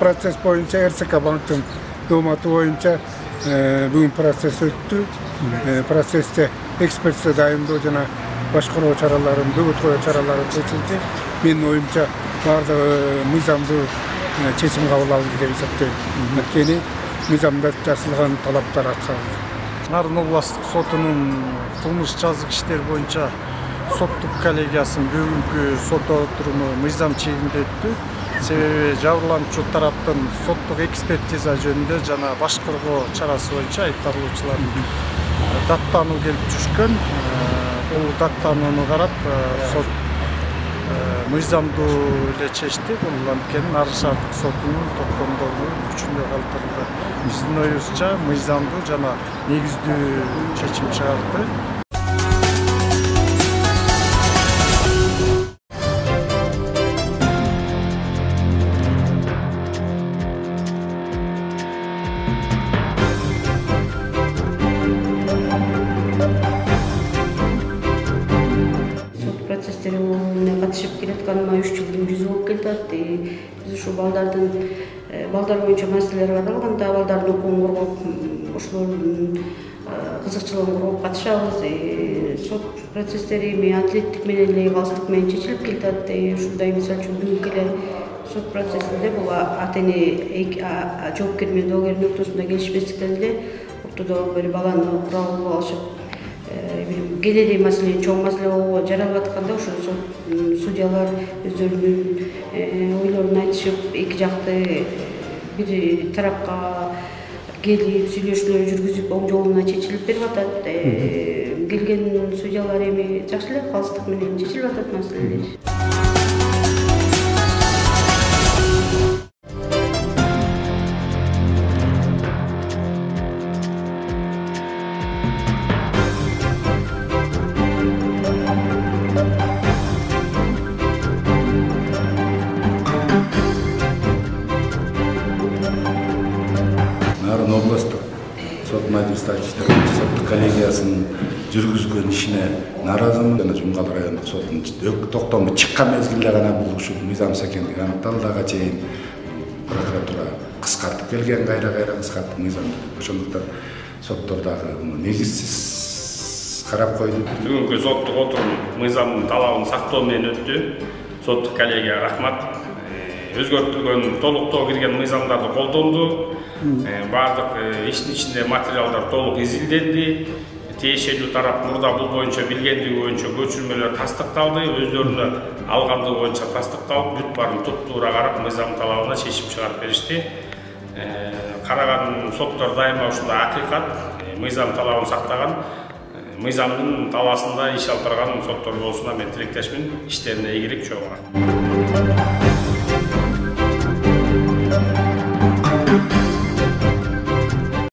процесс боюнча РСК банктын дооматы боюнча бүгүн процесс өттү. Процессте экспертиза дайындоо жана башкаруу чараларын, бөгөт коюу чаралары чечилди. Менин оюмча бардыгы мыйзамдуу чечим кабыл алынды деп эсептейм. Анткени мыйзамда жазылган талаптар аткарылды. Нарын областык сотунун кылмыш жазык иштер боюнча соттук коллегиясынын бүгүнкү сот отуруму мыйзам чегинде өттү. Себеби жабырлануучу тараптын соттук экспертиза жөнүндө жана башкаруу чарасы боюнча айыпталуучулардын даттануу келип түшкөн. Бул даттанууну карап сот мыйзамдуу эле чечти. Бул анткени Нарын шаардык сотунун токтомдору күчүндө калтырылды. Биздин оюбузча мыйзамдуу жана негиздүү чечим чыгарды. Процесстерине катышып келатканыма 3 жылдын жүзү болуп келатат. Биз ушу балдар боюнча маселелер каралганда балдардын укугун коргоп, ошолордун кызыкчылыгын коргоп катышабыз. Сот процесстери эми адилеттик менен эле калыстык менен чечилип келатат. Ушундай мисалы үчүн бүгүнкү эле сот процессинде бул ата-эне жоопкер менен доогердин ортосунда келишпестиктен эле ортодо бир баланы куралып алышып келеди маселе чоң маселе болуп жаралып атканда ошол судьялар өздөрүнүн ойлорун айтышып эки жакты бир тарапка келип сүйлөшүүлөр жүргүзүп оң жолуна чечилип берип атат. Келген судьялар эми жакшы эле калыстык менен чечилип атат маселелер. Нарын областык сот мажлистер иштеринин соттук коллегиясынын жүргүзгөн ишине нааразымын. Жана Жумгал райондук сотунун токтому чыккан мезгилде гана бул ушул мыйзамсыз экендиги аныкталды. Ага чейин прокуратура кыскартып келген, кайра кыскартып мыйзамды. Ошондуктан соттор дагы негизсиз карап койду. Бүгүнкү соттук отурум мыйзамдын талабын сактоо менен өттү. Соттук коллегия рахмат. Өзгөртүлгөн, толуктоо кирген мыйзамдарды колдонду. Бардык иштин ичинде материалдар толук изилденди. Тиешелүү тарап мурда бул боюнча билгендиги боюнча көчүрмөлөр тастыкталды. Өздөрүнө алгандыгы боюнча тастыкталып, бүт баарын туп-туура карап, мыйзам талабына чечим чыгарып беришти. Караган соттор дайыма ушундай акыйкат, мыйзам талабын сактаган, мыйзамдын талаасында иш алып барган соттор болушуна мен тилектешмин. Иштерине ийгилик, чоң рахмат.